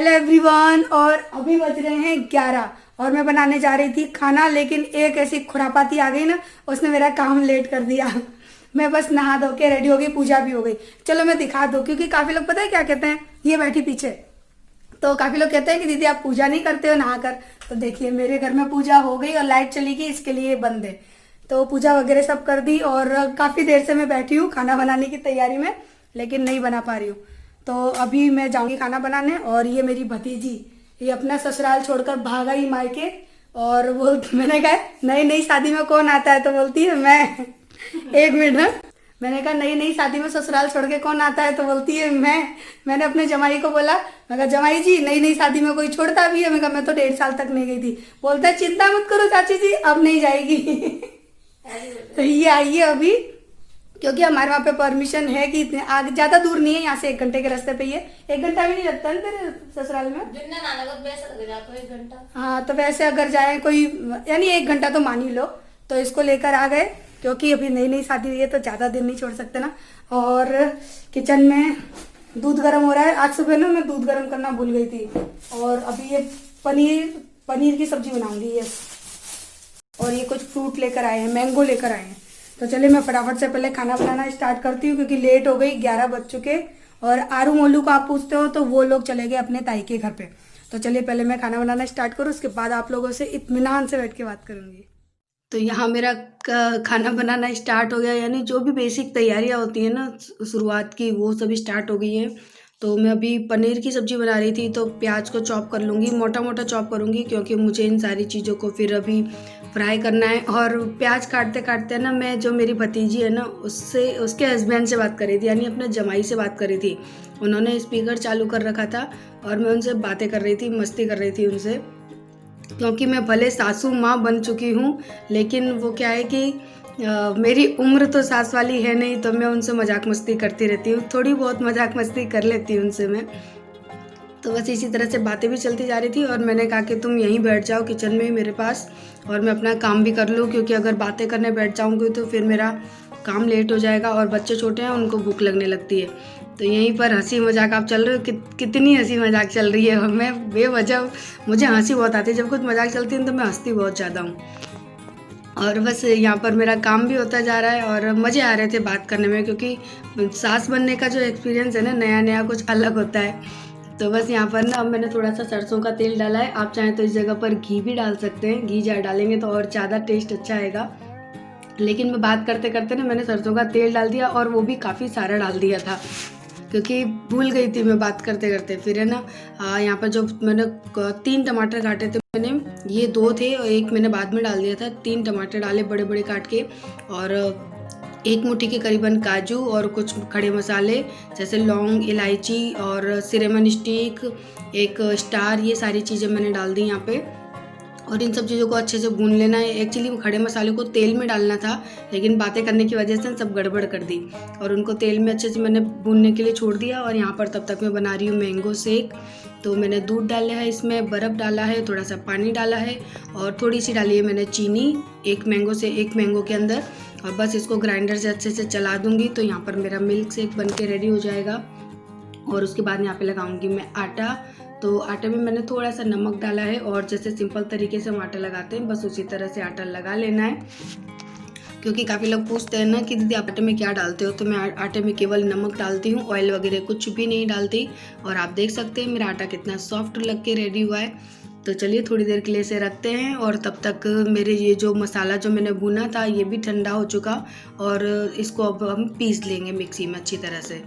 Hello everyone. और अभी बज रहे हैं 11 और मैं बनाने जा रही थी खाना, लेकिन एक ऐसी खुरापाती आ गई ना, उसने मेरा काम लेट कर दिया। मैं बस नहा धो के रेडी हो गई, पूजा भी हो गई। चलो मैं दिखा दूँ, क्योंकि काफ़ी लोग पता है क्या कहते हैं, ये बैठी पीछे, तो काफ़ी लोग कहते हैं कि दीदी आप पूजा नहीं करते हो नहा कर। तो देखिए मेरे घर में पूजा हो गई और लाइट चली गई, इसके लिए बंद है। तो पूजा वगैरह सब कर दी और काफ़ी देर से मैं बैठी हूँ खाना बनाने की तैयारी में, लेकिन नहीं बना पा रही हूँ। तो अभी मैं जाऊंगी खाना बनाने। और ये मेरी भतीजी, ये अपना ससुराल छोड़कर भाग आई मायके, और वो मैंने कहा नई नई शादी में कौन आता है, तो बोलती है मैं। एक मिनट ना, मैंने कहा नई नई शादी में ससुराल छोड़ के कौन आता है, तो बोलती है मैं। मैंने अपने जमाई को बोला, मैं कहा जमाई जी नई नई शादी में कोई छोड़ता भी है? मैं कहा मैं तो 1.5 साल तक नहीं गई थी। बोलता है चिंता मत करो चाची जी, अब नहीं जाएगी। तो ये आई है अभी, क्योंकि हमारे वहाँ पे परमिशन है कि इतने आगे, ज़्यादा दूर नहीं है यहाँ से, 1 घंटे के रास्ते पे ही है। 1 घंटा भी नहीं लगता ना तेरे ससुराल में? एक घंटा। हाँ, तो वैसे अगर जाए कोई, यानी 1 घंटा तो मान ही लो। तो इसको लेकर आ गए, क्योंकि अभी नई नई शादी हुई है तो ज़्यादा दिन नहीं छोड़ सकते ना। और किचन में दूध गर्म हो रहा है। आज सुबह ना मैं दूध गर्म करना भूल गई थी। और अभी ये पनीर की सब्जी बनाऊंगी ये। और ये कुछ फ्रूट लेकर आए हैं, मैंगो लेकर आए हैं। तो चलिए मैं फटाफट से पहले खाना बनाना स्टार्ट करती हूँ, क्योंकि लेट हो गई, 11 बज चुके। और आरू मोलू को आप पूछते हो तो वो लोग चले गए अपने ताई के घर पे। तो चलिए पहले मैं खाना बनाना स्टार्ट करूँ, उसके बाद आप लोगों से इत्मीनान से बैठ के बात करूँगी। तो यहाँ मेरा खाना बनाना स्टार्ट हो गया, यानी जो भी बेसिक तैयारियाँ होती हैं ना शुरुआत की, वो सभी स्टार्ट हो गई हैं। तो मैं अभी पनीर की सब्ज़ी बना रही थी, तो प्याज को चॉप कर लूँगी, मोटा मोटा चॉप करूँगी, क्योंकि मुझे इन सारी चीज़ों को फिर अभी फ्राई करना है। और प्याज काटते काटते ना, मैं जो मेरी भतीजी है ना, उससे उसके हस्बैंड से बात कर रही थी, यानी अपने जमाई से बात कर रही थी। उन्होंने स्पीकर चालू कर रखा था और मैं उनसे बातें कर रही थी, मस्ती कर रही थी उनसे। क्योंकि मैं भले सासू माँ बन चुकी हूँ, लेकिन वो क्या है कि मेरी उम्र तो सास वाली है नहीं, तो मैं उनसे मजाक मस्ती करती रहती हूँ, थोड़ी बहुत मजाक मस्ती कर लेती हूँ उनसे मैं। तो बस इसी तरह से बातें भी चलती जा रही थी, और मैंने कहा कि तुम यहीं बैठ जाओ किचन में मेरे पास, और मैं अपना काम भी कर लूँ, क्योंकि अगर बातें करने बैठ जाऊँगी तो फिर मेरा काम लेट हो जाएगा, और बच्चे छोटे हैं, उनको भूख लगने लगती है। तो यहीं पर हंसी मजाक आप चल रहे हो, कितनी हंसी मजाक चल रही है। मैं बेवजह, मुझे हंसी बहुत आती है जब कुछ मजाक चलती है, तो मैं हंसती बहुत ज़्यादा हूँ। और बस यहाँ पर मेरा काम भी होता जा रहा है, और मज़े आ रहे थे बात करने में, क्योंकि सास बनने का जो एक्सपीरियंस है ना, नया नया कुछ अलग होता है। तो बस यहाँ पर ना अब मैंने थोड़ा सा सरसों का तेल डाला है। आप चाहें तो इस जगह पर घी भी डाल सकते हैं, घी डालेंगे तो और ज़्यादा टेस्ट अच्छा आएगा। लेकिन मैं बात करते करते ना मैंने सरसों का तेल डाल दिया, और वो भी काफ़ी सारा डाल दिया था, क्योंकि भूल गई थी मैं बात करते करते। फिर है ना यहाँ पर जो मैंने 3 टमाटर काटे थे, मैंने ये 2 थे और एक मैंने बाद में डाल दिया था। 3 टमाटर डाले बड़े बड़े काट के, और 1 मुट्ठी के करीबन काजू, और कुछ खड़े मसाले जैसे लौंग, इलायची और सिनेमन स्टिक, एक स्टार, ये सारी चीज़ें मैंने डाल दी यहाँ पे। और इन सब चीज़ों को अच्छे से भून लेना है। एक्चुअली खड़े मसाले को तेल में डालना था, लेकिन बातें करने की वजह से सब गड़बड़ कर दी, और उनको तेल में अच्छे से मैंने भूनने के लिए छोड़ दिया। और यहाँ पर तब तक मैं बना रही हूँ मैंगो शेक। तो मैंने दूध डाला है, इसमें बर्फ़ डाला है, थोड़ा सा पानी डाला है, और थोड़ी सी डाली है मैंने चीनी, एक मैंगो के अंदर। और बस इसको ग्राइंडर से अच्छे से चला दूँगी, तो यहाँ पर मेरा मिल्क शेक बन के रेडी हो जाएगा। और उसके बाद यहाँ पे लगाऊंगी मैं आटा। तो आटे में मैंने थोड़ा सा नमक डाला है, और जैसे सिंपल तरीके से हम आटा लगाते हैं, बस उसी तरह से आटा लगा लेना है। क्योंकि काफ़ी लोग पूछते हैं ना कि दीदी आटे में क्या डालते हो, तो मैं आटे में केवल नमक डालती हूँ, ऑयल वगैरह कुछ भी नहीं डालती। और आप देख सकते हैं मेरा आटा कितना सॉफ्ट लग के रेडी हुआ है। तो चलिए थोड़ी देर के लिए इसे रखते हैं, और तब तक मेरे ये जो मसाला जो मैंने भुना था ये भी ठंडा हो चुका, और इसको अब हम पीस लेंगे मिक्सी में अच्छी तरह से।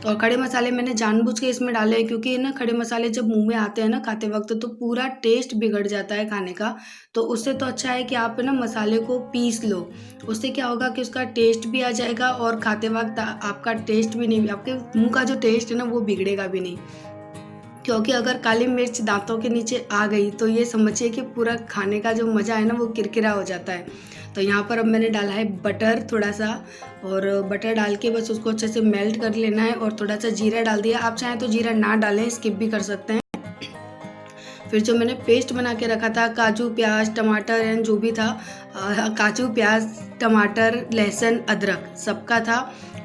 और खड़े मसाले मैंने जानबूझ के इसमें डाले हैं, क्योंकि ना खड़े मसाले जब मुंह में आते हैं ना खाते वक्त, तो पूरा टेस्ट बिगड़ जाता है खाने का। तो उससे तो अच्छा है कि आप ना मसाले को पीस लो, उससे क्या होगा कि उसका टेस्ट भी आ जाएगा, और खाते वक्त आपका टेस्ट भी नहीं, आपके मुंह का जो टेस्ट है ना वो बिगड़ेगा भी नहीं। क्योंकि अगर काली मिर्च दांतों के नीचे आ गई तो ये समझिए कि पूरा खाने का जो मज़ा है ना वो किरकिरा हो जाता है। तो यहाँ पर अब मैंने डाला है बटर थोड़ा सा, और बटर डाल के बस उसको अच्छे से मेल्ट कर लेना है। और थोड़ा सा जीरा डाल दिया, आप चाहें तो जीरा ना डालें, स्किप भी कर सकते हैं। फिर जो मैंने पेस्ट बना के रखा था काजू प्याज टमाटर एंड जो भी था, काजू प्याज टमाटर लहसुन अदरक सबका था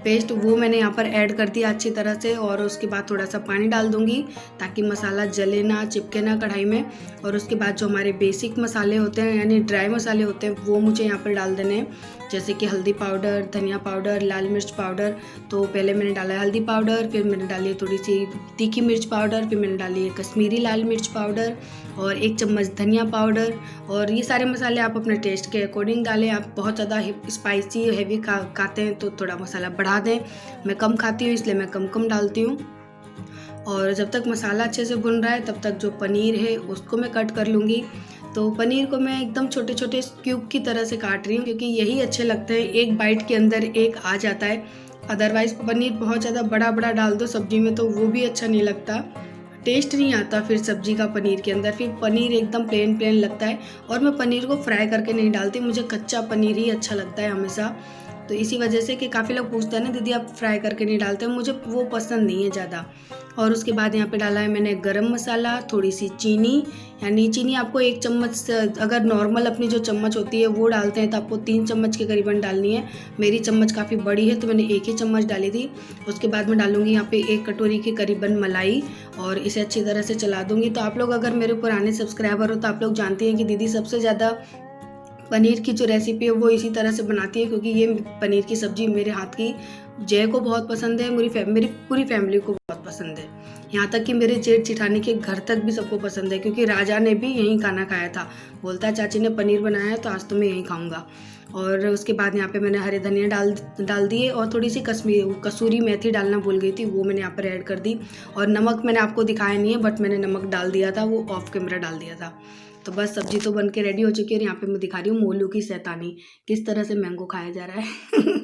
पेस्ट, वो मैंने यहाँ पर ऐड कर दिया अच्छी तरह से। और उसके बाद थोड़ा सा पानी डाल दूँगी ताकि मसाला जले ना, चिपके ना कढ़ाई में। और उसके बाद जो हमारे बेसिक मसाले होते हैं यानी ड्राई मसाले होते हैं वो मुझे यहाँ पर डाल देने हैं, जैसे कि हल्दी पाउडर, धनिया पाउडर, लाल मिर्च पाउडर। तो पहले मैंने डाला है हल्दी पाउडर, फिर मैंने डाली है थोड़ी सी तीखी मिर्च पाउडर, फिर मैंने डाली है कश्मीरी लाल मिर्च पाउडर और 1 चम्मच धनिया पाउडर। और ये सारे मसाले आप अपने टेस्ट के अकॉर्डिंग डालें। आप बहुत ज़्यादा स्पाइसी हैवी खाते हैं तो थोड़ा मसाला बढ़ा दें। मैं कम खाती हूँ इसलिए मैं कम डालती हूँ। और जब तक मसाला अच्छे से भुन रहा है तब तक जो पनीर है उसको मैं कट कर लूँगी। तो पनीर को मैं एकदम छोटे छोटे क्यूब की तरह से काट रही हूँ क्योंकि यही अच्छे लगते हैं, एक बाइट के अंदर एक आ जाता है। अदरवाइज़ पनीर बहुत ज़्यादा बड़ा बड़ा डाल दो सब्जी में तो वो भी अच्छा नहीं लगता, टेस्ट नहीं आता फिर सब्जी का पनीर के अंदर, फिर पनीर एकदम प्लेन लगता है। और मैं पनीर को फ्राई करके नहीं डालती, मुझे कच्चा पनीर ही अच्छा लगता है हमेशा। तो इसी वजह से कि काफ़ी लोग पूछते हैं ना दीदी आप फ्राई करके नहीं डालते, मुझे वो पसंद नहीं है ज़्यादा। और उसके बाद यहाँ पे डाला है मैंने गरम मसाला, थोड़ी सी चीनी, यानी चीनी आपको 1 चम्मच, अगर नॉर्मल अपनी जो चम्मच होती है वो डालते हैं तो आपको 3 चम्मच के करीबन डालनी है। मेरी चम्मच काफ़ी बड़ी है तो मैंने 1 ही चम्मच डाली थी। उसके बाद मैं डालूँगी यहाँ पे 1 कटोरी के करीबन मलाई और इसे अच्छी तरह से चला दूँगी। तो आप लोग अगर मेरे पुराने सब्सक्राइबर हो तो आप लोग जानती हैं कि दीदी सबसे ज़्यादा पनीर की जो रेसिपी है वो इसी तरह से बनाती है, क्योंकि ये पनीर की सब्ज़ी मेरे हाथ की जय को बहुत पसंद है, मेरी पूरी फैमिली को बहुत पसंद है, यहाँ तक कि मेरे जेठ जिठानी के घर तक भी सबको पसंद है। क्योंकि राजा ने भी यहीं खाना खाया था, बोलता है चाची ने पनीर बनाया है तो आज तो मैं यहीं खाऊंगा। और उसके बाद यहाँ पे मैंने हरे धनिया डाल दिए और थोड़ी सी कसूरी मेथी डालना भूल गई थी, वो मैंने यहाँ पर ऐड कर दी। और नमक मैंने आपको दिखाया नहीं है बट मैंने नमक डाल दिया था, वो ऑफ कैमरा डाल दिया था। तो बस सब्जी तो बन के रेडी हो चुकी है और यहाँ पे मैं दिखा रही हूँ मोलू की शैतानी, किस तरह से मैंगो खाया जा रहा है।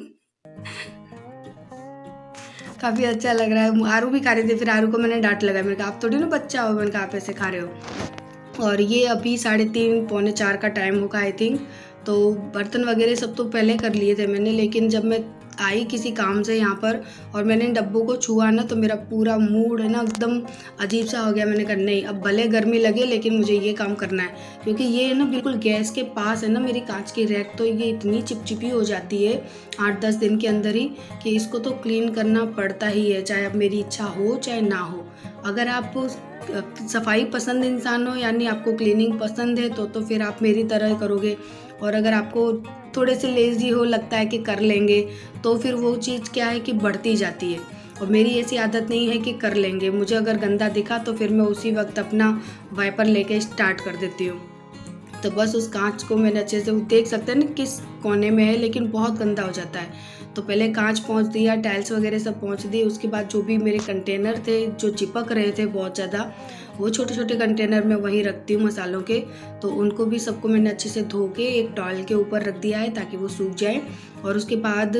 काफ़ी अच्छा लग रहा है। आरू भी खा रहे थे, फिर आरू को मैंने डांट लगाया, मैंने कहा आप थोड़ी ना बच्चा हो, मैंने कहा आप ऐसे खा रहे हो। और ये अभी 3:30 पौने 4 का टाइम होगा आई थिंक। तो बर्तन वगैरह सब तो पहले कर लिए थे मैंने, लेकिन जब मैं आई किसी काम से यहाँ पर और मैंने इन डब्बों को छुआ ना तो मेरा पूरा मूड है ना एकदम अजीब सा हो गया। मैंने कहा नहीं, अब भले गर्मी लगे लेकिन मुझे ये काम करना है, क्योंकि ये है ना बिल्कुल गैस के पास है ना मेरी कांच की रैक, तो ये इतनी चिपचिपी हो जाती है 8-10 दिन के अंदर ही कि इसको तो क्लीन करना पड़ता ही है, चाहे अब मेरी इच्छा हो चाहे ना हो। अगर आप सफाई पसंद इंसान हो यानी आपको क्लीनिंग पसंद है तो फिर आप मेरी तरह करोगे। और अगर आपको थोड़े से लेज़ी हो, लगता है कि कर लेंगे, तो फिर वो चीज़ क्या है कि बढ़ती जाती है। और मेरी ऐसी आदत नहीं है कि कर लेंगे, मुझे अगर गंदा दिखा तो फिर मैं उसी वक्त अपना वाइपर लेके स्टार्ट कर देती हूँ। तो बस उस कांच को मैंने अच्छे से देख सकते हैं ना किस कोने में है, लेकिन बहुत गंदा हो जाता है। तो पहले कांच पोंछ दिया, टाइल्स वगैरह सब पोंछ दिए। उसके बाद जो भी मेरे कंटेनर थे जो चिपक रहे थे बहुत ज़्यादा, वो छोटे छोटे कंटेनर में वहीं रखती हूँ मसालों के, तो उनको भी सबको मैंने अच्छे से धो के एक टॉवल के ऊपर रख दिया है ताकि वो सूख जाए। और उसके बाद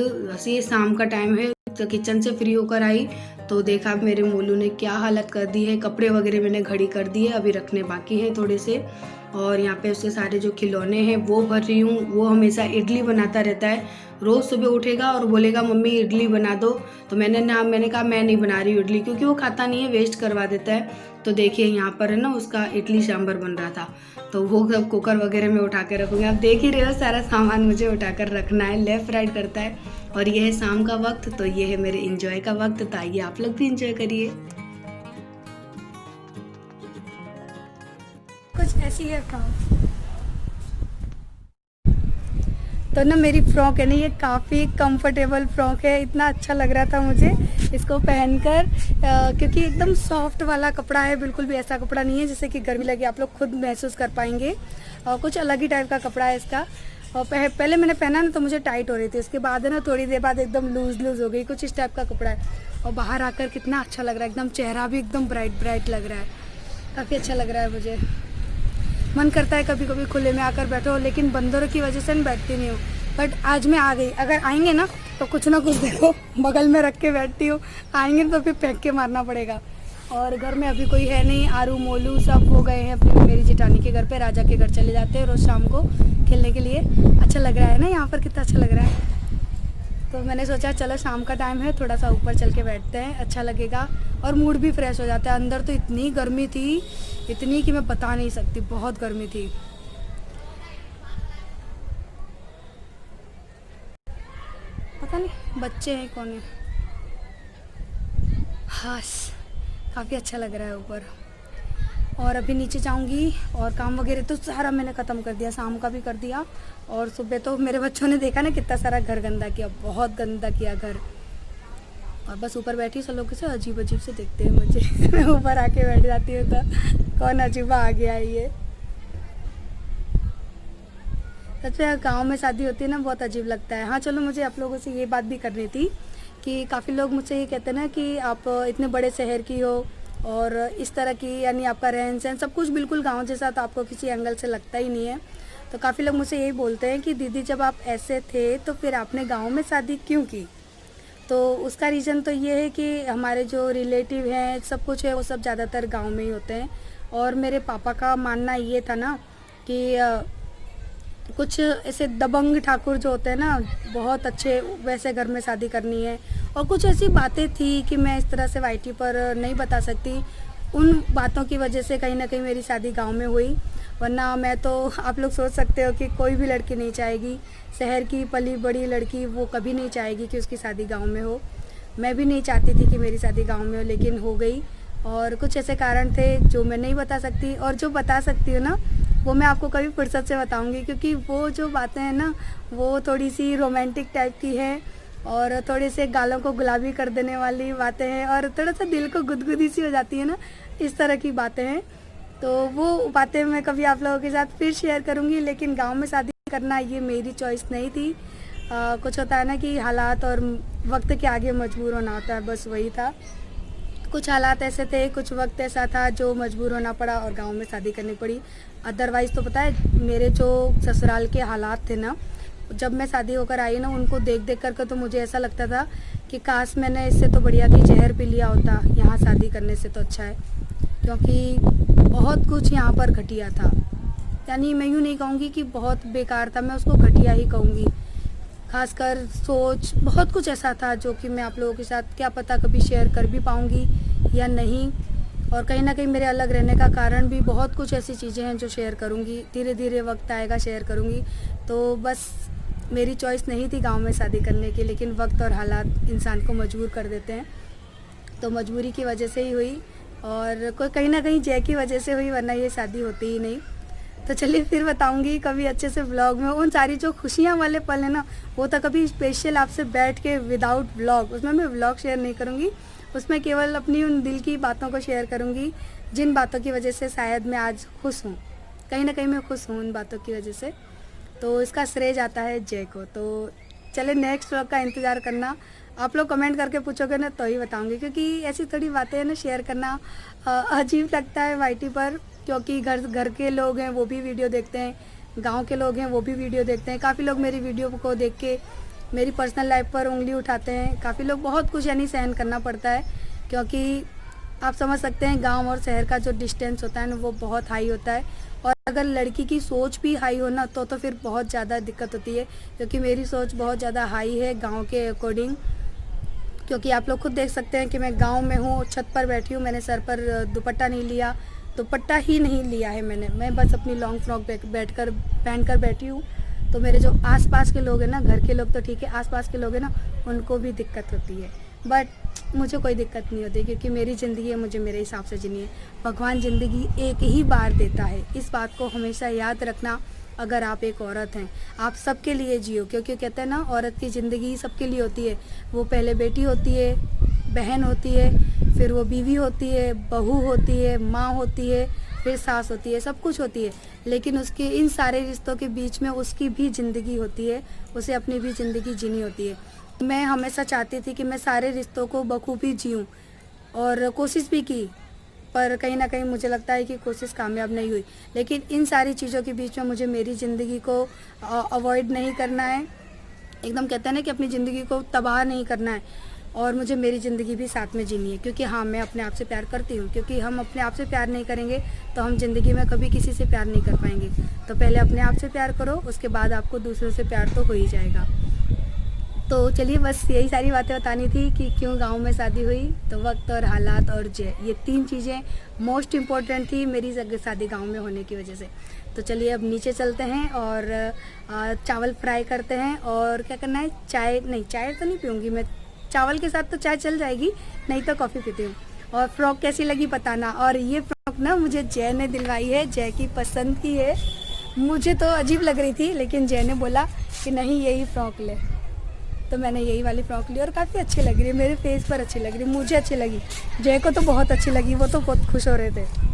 ये शाम का टाइम है तो किचन से फ्री होकर आई तो देखा मेरे मोलू ने क्या हालत कर दी है। कपड़े वगैरह मैंने घड़ी कर दिए, अभी रखने बाकी हैं थोड़े से। और यहाँ पे उसके सारे जो खिलौने हैं वो भर रही हूँ। वो हमेशा इडली बनाता रहता है, रोज़ सुबह उठेगा और बोलेगा मम्मी इडली बना दो। तो मैंने कहा मैं नहीं बना रही हूँ इडली, क्योंकि वो खाता नहीं है, वेस्ट करवा देता है। तो देखिए यहाँ पर है ना उसका इडली सांभर बन रहा था, तो वो सब कुकर वगैरह में उठा के रखूँगी। आप देख ही रहे हो सारा सामान मुझे उठा कर रखना है, लेफ़्ट राइट करता है। और ये है शाम का वक्त, तो ये है मेरे इंजॉय का वक्त, तो आइए आप लोग भी इंजॉय करिए। कुछ ऐसी है फ्रॉक, तो ना मेरी फ्रॉक है ना ये काफ़ी कंफर्टेबल फ्रॉक है, इतना अच्छा लग रहा था मुझे इसको पहनकर, क्योंकि एकदम सॉफ्ट वाला कपड़ा है, बिल्कुल भी ऐसा कपड़ा नहीं है जिससे कि गर्मी लगे, आप लोग खुद महसूस कर पाएंगे। और कुछ अलग ही टाइप का कपड़ा है इसका। और पहले मैंने पहना ना तो मुझे टाइट हो रही थी, उसके बाद है ना थोड़ी देर बाद एकदम लूज हो गई, कुछ इस टाइप का कपड़ा है। और बाहर आकर कितना अच्छा लग रहा है, एकदम चेहरा भी एकदम ब्राइट लग रहा है, काफ़ी अच्छा लग रहा है मुझे। मन करता है कभी कभी खुले में आकर बैठो, लेकिन बंदरों की वजह से मैं बैठती नहीं हूँ। बट आज मैं आ गई, अगर आएंगे ना तो कुछ ना कुछ देखो बगल में रख के बैठती हूँ, आएंगे तो फिर फेंक के मारना पड़ेगा। और घर में अभी कोई है नहीं, आरू मोलू सब हो गए हैं अपनी मेरी जेठानी के घर पे, राजा के घर चले जाते हैं रोज़ शाम को खेलने के लिए। अच्छा लग रहा है ना यहाँ पर, कितना अच्छा लग रहा है। तो मैंने सोचा चलो शाम का टाइम है, थोड़ा सा ऊपर चल के बैठते हैं, अच्छा लगेगा। और मूड भी फ्रेश हो जाता है। अंदर तो इतनी गर्मी थी, इतनी कि मैं बता नहीं सकती, बहुत गर्मी थी। पता नहीं बच्चे हैं कौन है। हाँ, काफ़ी अच्छा लग रहा है ऊपर। और अभी नीचे जाऊंगी और काम वगैरह तो सारा मैंने ख़त्म कर दिया, शाम का भी कर दिया। और सुबह तो मेरे बच्चों ने देखा ना कितना सारा घर गंदा किया, बहुत गंदा किया घर। और बस ऊपर बैठी, सब लोग कैसे अजीब अजीब से देखते हैं मुझे। मैं ऊपर आके बैठ जाती हूँ तो कौन अजीबा आ गया है ये। सच में गाँव में शादी होती है ना, बहुत अजीब लगता है। हाँ चलो, मुझे आप लोगों से ये बात भी करनी थी कि काफ़ी लोग मुझसे ये कहते हैं ना कि आप इतने बड़े शहर की हो और इस तरह की, यानी आपका रहन सहन सब कुछ बिल्कुल गांव जैसा, तो आपको किसी एंगल से लगता ही नहीं है। तो काफ़ी लोग मुझसे यही बोलते हैं कि दीदी जब आप ऐसे थे तो फिर आपने गांव में शादी क्यों की। तो उसका रीज़न तो ये है कि हमारे जो रिलेटिव हैं, सब कुछ है, वो सब ज़्यादातर गाँव में ही होते हैं। और मेरे पापा का मानना ये था ना कि कुछ ऐसे दबंग ठाकुर जो होते हैं ना, बहुत अच्छे, वैसे घर में शादी करनी है। और कुछ ऐसी बातें थी कि मैं इस तरह से वाईटी पर नहीं बता सकती। उन बातों की वजह से कहीं ना कहीं मेरी शादी गांव में हुई। वरना मैं तो, आप लोग सोच सकते हो कि कोई भी लड़की नहीं चाहेगी, शहर की पली बड़ी लड़की वो कभी नहीं चाहेगी कि उसकी शादी गाँव में हो। मैं भी नहीं चाहती थी कि मेरी शादी गाँव में हो, लेकिन हो गई। और कुछ ऐसे कारण थे जो मैं नहीं बता सकती, और जो बता सकती हूँ ना वो मैं आपको कभी फुर्सत से बताऊंगी, क्योंकि वो जो बातें हैं ना वो थोड़ी सी रोमांटिक टाइप की है और थोड़े से गालों को गुलाबी कर देने वाली बातें हैं और थोड़ा सा दिल को गुदगुदी सी हो जाती है ना, इस तरह की बातें हैं। तो वो बातें मैं कभी आप लोगों के साथ फिर शेयर करूंगी। लेकिन गांव में शादी करना ये मेरी चॉइस नहीं थी। कुछ होता है ना कि हालात और वक्त के आगे मजबूर होना होता है, बस वही था। कुछ हालात ऐसे थे, कुछ वक्त ऐसा था जो मजबूर होना पड़ा और गांव में शादी करनी पड़ी। अदरवाइज़ तो पता है, मेरे जो ससुराल के हालात थे ना, जब मैं शादी होकर आई ना, उनको देख देख करके तो मुझे ऐसा लगता था कि काश मैंने इससे तो बढ़िया थी जहर पी लिया होता, यहाँ शादी करने से तो अच्छा है। क्योंकि बहुत कुछ यहाँ पर घटिया था, यानी मैं यूँ नहीं कहूँगी कि बहुत बेकार था, मैं उसको घटिया ही कहूँगी। खासकर सोच, बहुत कुछ ऐसा था जो कि मैं आप लोगों के साथ क्या पता कभी शेयर कर भी पाऊँगी या नहीं। और कहीं ना कहीं मेरे अलग रहने का कारण भी बहुत कुछ ऐसी चीज़ें हैं जो शेयर करूँगी, धीरे धीरे वक्त आएगा शेयर करूँगी। तो बस मेरी चॉइस नहीं थी गांव में शादी करने की, लेकिन वक्त और हालात इंसान को मजबूर कर देते हैं, तो मजबूरी की वजह से ही हुई। और कोई कहीं ना कहीं जय की वजह से हुई, वरना ये शादी होती ही नहीं। तो चलिए फिर बताऊंगी कभी अच्छे से व्लॉग में उन सारी जो खुशियाँ वाले पल है ना, वो तो कभी स्पेशल आपसे बैठ के विदाउट व्लॉग, उसमें मैं व्लॉग शेयर नहीं करूँगी। उसमें केवल अपनी उन दिल की बातों को शेयर करूँगी, जिन बातों की वजह से शायद मैं आज खुश हूँ, कहीं ना कहीं मैं खुश हूँ उन बातों की वजह से। तो इसका श्रेय जाता है जय को। तो चले नेक्स्ट व्लॉग का इंतज़ार करना। आप लोग कमेंट करके पूछोगे ना तो ही बताऊंगी, क्योंकि ऐसी थोड़ी बातें ना शेयर करना अजीब लगता है वाईटी पर, क्योंकि घर के लोग हैं वो भी वीडियो देखते हैं, गांव के लोग हैं वो भी वीडियो देखते हैं। काफ़ी लोग मेरी वीडियो को देख के मेरी पर्सनल लाइफ पर उंगली उठाते हैं। काफ़ी लोग, बहुत कुछ यानी सहन करना पड़ता है, क्योंकि आप समझ सकते हैं गांव और शहर का जो डिस्टेंस होता है ना वो बहुत हाई होता है। और अगर लड़की की सोच भी हाई हो ना तो फिर बहुत ज़्यादा दिक्कत होती है, क्योंकि मेरी सोच बहुत ज़्यादा हाई है गांव के अकॉर्डिंग। क्योंकि आप लोग खुद देख सकते हैं कि मैं गांव में हूँ, छत पर बैठी हूँ, मैंने सर पर दुपट्टा नहीं लिया, दुपट्टा ही नहीं लिया है मैं बस अपनी लॉन्ग फ्रॉक बैठकर पहन कर बैठी हूँ। तो मेरे जो आसपास के लोग हैं ना, घर के लोग तो ठीक है, आसपास के लोग हैं ना उनको भी दिक्कत होती है, बट मुझे कोई दिक्कत नहीं होती, क्योंकि मेरी ज़िंदगी है, मुझे मेरे हिसाब से जीनी है। भगवान ज़िंदगी एक ही बार देता है, इस बात को हमेशा याद रखना। अगर आप एक औरत हैं, आप सबके लिए जियो, क्योंकि कहते हैं ना औरत की ज़िंदगी सबके लिए होती है। वो पहले बेटी होती है, बहन होती है, फिर वो बीवी होती है, बहू होती है, माँ होती है, फिर सास होती है, सब कुछ होती है। लेकिन उसके इन सारे रिश्तों के बीच में उसकी भी ज़िंदगी होती है, उसे अपनी भी ज़िंदगी जीनी होती है। मैं हमेशा चाहती थी कि मैं सारे रिश्तों को बखूबी जीऊँ, और कोशिश भी की, पर कहीं ना कहीं मुझे लगता है कि कोशिश कामयाब नहीं हुई। लेकिन इन सारी चीज़ों के बीच में मुझे मेरी ज़िंदगी को अवॉइड नहीं करना है, एकदम कहते हैं ना कि अपनी ज़िंदगी को तबाह नहीं करना है, और मुझे मेरी ज़िंदगी भी साथ में जीनी है। क्योंकि हाँ, मैं अपने आप से प्यार करती हूँ, क्योंकि हम अपने आप से प्यार नहीं करेंगे तो हम ज़िंदगी में कभी किसी से प्यार नहीं कर पाएंगे। तो पहले अपने आप से प्यार करो, उसके बाद आपको दूसरों से प्यार तो हो ही जाएगा। तो चलिए बस यही सारी बातें बतानी थी कि क्यों गांव में शादी हुई। तो वक्त और हालात और जय, ये 3 चीज़ें मोस्ट इम्पोर्टेंट थी मेरी शादी गांव में होने की वजह से। तो चलिए अब नीचे चलते हैं और चावल फ्राई करते हैं। और क्या करना है, चाय नहीं, चाय तो नहीं पीऊँगी मैं, चावल के साथ तो चाय चल जाएगी, नहीं तो कॉफ़ी पीती हूँ। और फ्रॉक कैसी लगी बताना। और ये फ्रॉक ना मुझे जय ने दिलवाई है, जय की पसंद की है। मुझे तो अजीब लग रही थी, लेकिन जय ने बोला कि नहीं यही फ़्रॉक ले, तो मैंने यही वाली फ़्रॉक ली और काफ़ी अच्छी लग रही है, मेरे फेस पर अच्छी लग रही है, मुझे अच्छी लगी, जय को तो बहुत अच्छी लगी, वो तो बहुत खुश हो रहे थे।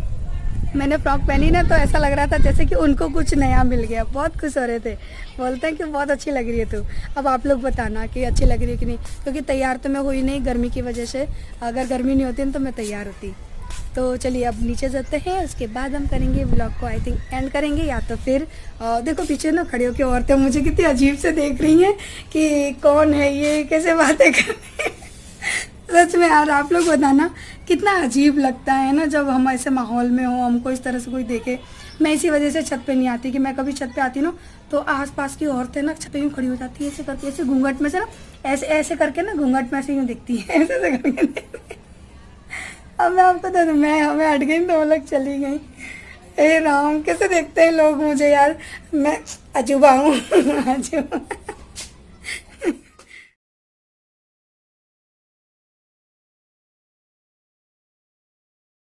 मैंने फ़्रॉक पहनी ना तो ऐसा लग रहा था जैसे कि उनको कुछ नया मिल गया, बहुत खुश हो रहे थे, बोलते हैं कि बहुत अच्छी लग रही है तू। अब आप लोग बताना कि अच्छी लग रही है कि नहीं, क्योंकि तैयार तो मैं हुई नहीं गर्मी की वजह से, अगर गर्मी नहीं होती तो मैं तैयार होती। तो चलिए अब नीचे जाते हैं, उसके बाद हम करेंगे व्लॉग को आई थिंक एंड करेंगे, या तो फिर देखो पीछे ना खड़ी होकर औरतें मुझे कितनी अजीब से देख रही हैं कि कौन है ये, कैसे बातें कर रही हैं। सच में यार आप लोग बताना कितना अजीब लगता है ना जब हम ऐसे माहौल में हो, हमको इस तरह से कोई देखे। मैं इसी वजह से छत पे नहीं आती कि मैं कभी छत पे आती ना तो आसपास की औरतें ना छत पे यूँ खड़ी हो जाती है ऐसे करके, ऐसे घूंघट में से ना ऐसे ऐसे करके ना घूंघट में से यूँ दिखती है, ऐसे ऐसे करके देखती है। अब मैं आपको बता दूँ, मैं हमें हट गई तो वो लोग चली गई। ए राम, कैसे देखते हैं लोग मुझे यार, मैं अजूबा हूँ। अजूबा।